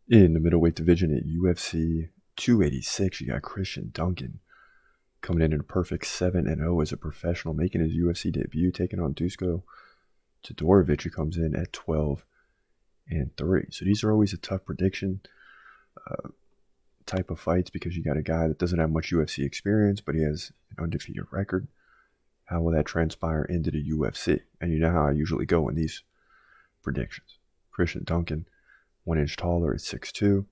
In the middleweight division at UFC 286, you got Christian Duncan coming in at a perfect 7-0 as a professional, making his UFC debut, taking on Dusko Todorovic, who comes in at 12-3. So these are always a tough prediction type of fights because you got a guy that doesn't have much UFC experience, but he has an undefeated record. How will that transpire into the UFC? And you know how I usually go in these predictions. Christian Duncan, 1 inch taller at 6'2".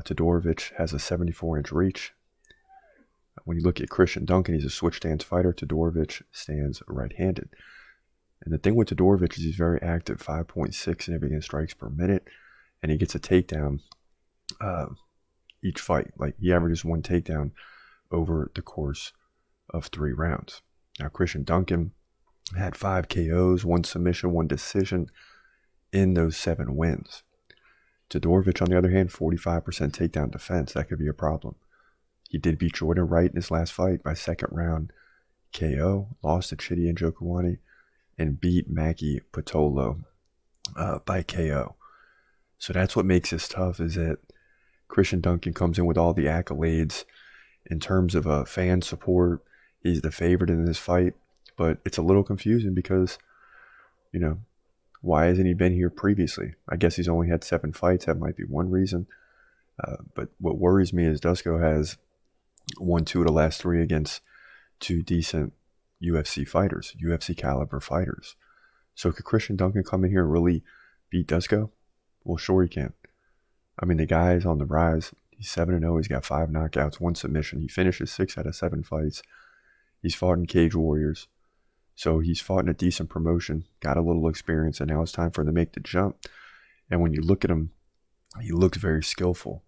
Todorovic has a 74-inch reach. When you look at Christian Duncan, he's a switch stance fighter. Todorovic stands right-handed. And the thing with Todorovic is he's very active, 5.6 significant strikes per minute, and he gets a takedown each fight. Like, he averages 1 takedown over the course of 3 rounds. Now, Christian Duncan had 5 KOs, 1 submission, 1 decision in those 7 wins. Todorovic, on the other hand, 45% takedown defense. That could be a problem. He did beat Jordan Wright in his last fight by second round KO, lost to Chidi Njokuani, and beat Maki Pitolo by KO. So that's what makes this tough, is that Christian Duncan comes in with all the accolades in terms of fan support. He's the favorite in this fight, but it's a little confusing because, why hasn't he been here previously? I guess he's only had 7 fights. That might be one reason. But what worries me is Dusko has won 2 of the last 3 against 2 decent UFC fighters, UFC caliber fighters. So could Christian Duncan come in here and really beat Dusko? Well, sure he can. I mean, the guy is on the rise. He's 7-0. He's got 5 knockouts, 1 submission. He finishes 6 out of 7 fights. He's fought in Cage Warriors. So he's fought in a decent promotion, got a little experience, and now it's time for him to make the jump. And when you look at him, he looks very skillful.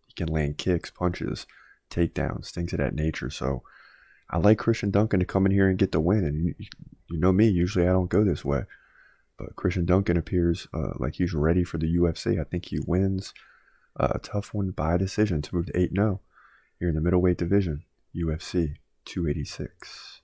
He can land kicks, punches, takedowns, things of that nature. So I like Christian Duncan to come in here and get the win. And you know me, usually I don't go this way. But Christian Duncan appears like he's ready for the UFC. I think he wins a tough one by decision to move to 8-0 here in the middleweight division, UFC 286.